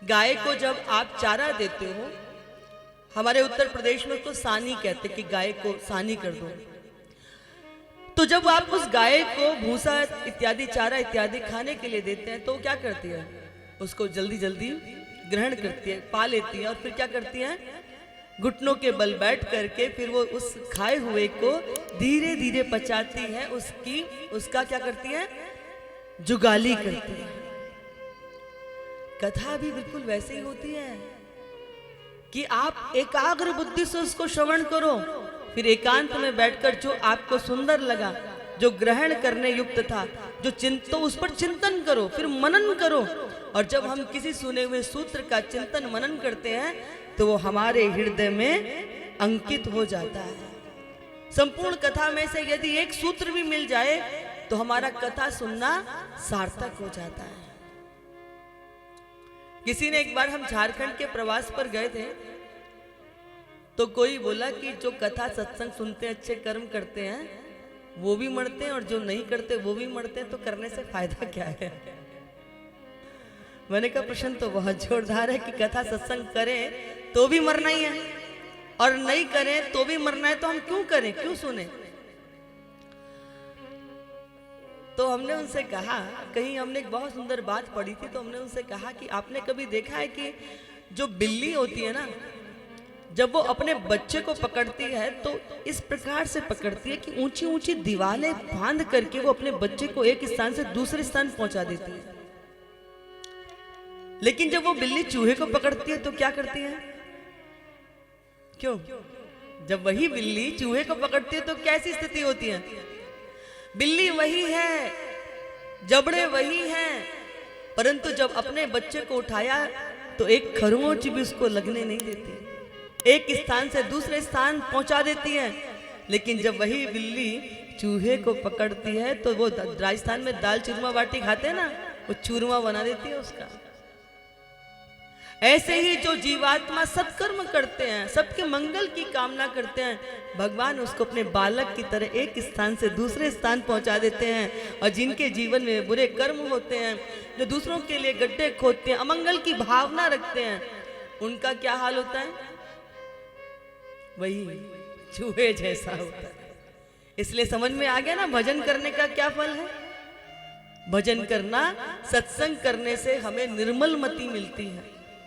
गाय को जब आप चारा देते हो, हमारे उत्तर प्रदेश में तो सानी कहते कि गाय को सानी कर दो। तो जब आप उस गाय को भूसा इत्यादि चारा इत्यादि खाने के लिए देते हैं तो क्या करती है, उसको जल्दी जल्दी ग्रहण करती है, पा लेती है और फिर क्या करती है, घुटनों के बल बैठ करके फिर वो उस खाए हुए को धीरे धीरे पचाती है, उसका क्या करती है, जुगाली करती है। कथा भी बिल्कुल वैसे ही होती है कि आप एकाग्र बुद्धि से उसको श्रवण करो, फिर एकांत में बैठकर जो आपको सुंदर लगा, जो ग्रहण करने युक्त था, जो तो उस पर चिंतन करो, फिर मनन करो। और जब हम किसी सुने हुए सूत्र का चिंतन मनन करते हैं तो वो हमारे हृदय में अंकित हो जाता है। संपूर्ण कथा में से यदि एक सूत्र भी मिल जाए तो हमारा कथा सुनना सार्थक हो जाता है। किसी ने एक बार, हम झारखंड के प्रवास पर गए थे, तो कोई बोला कि जो कथा सत्संग सुनते हैं, अच्छे कर्म करते हैं, वो भी मरते हैं और जो नहीं करते वो भी मरते हैं, तो करने से फायदा क्या है। मैंने कहा प्रश्न तो बहुत जोरदार है कि कथा सत्संग करें तो भी मरना ही है और नहीं करें तो भी मरना है, तो हम क्यों करें, क्यों सुने। तो हमने उनसे कहा, कहीं हमने एक बहुत सुंदर बात पढ़ी थी, तो हमने उनसे कहा कि आपने कभी देखा है कि जो बिल्ली होती है ना, जब वो अपने बच्चे को पकड़ती है तो इस प्रकार से पकड़ती है कि ऊंची ऊंची दीवारें बांध करके वो अपने बच्चे को एक स्थान से दूसरे स्थान पहुंचा देती है। लेकिन जब वो बिल्ली चूहे को पकड़ती है तो क्या करती है, क्यों, जब वही बिल्ली चूहे को पकड़ती है तो कैसी स्थिति होती है, बिल्ली वही है, जबड़े वही हैं, परंतु जब अपने बच्चे को उठाया तो एक खरोंच भी उसको लगने नहीं देती, एक स्थान से दूसरे स्थान पहुंचा देती है। लेकिन जब वही बिल्ली चूहे को पकड़ती है तो वो राजस्थान में दाल चूरमा बाटी खाते हैं ना, वो चूरमा बना देती है उसका। ऐसे ही जो जीवात्मा सत्कर्म करते हैं, सबके मंगल की कामना करते हैं, भगवान उसको अपने बालक की तरह एक स्थान से दूसरे स्थान पहुंचा देते हैं। और जिनके जीवन में बुरे कर्म होते हैं, जो दूसरों के लिए गड्ढे खोदते हैं, अमंगल की भावना रखते हैं, उनका क्या हाल होता है, वही चूहे जैसा होता है। इसलिए समझ में आ गया ना भजन करने का क्या फल है। भजन करना, सत्संग करने से हमें निर्मल मति मिलती है।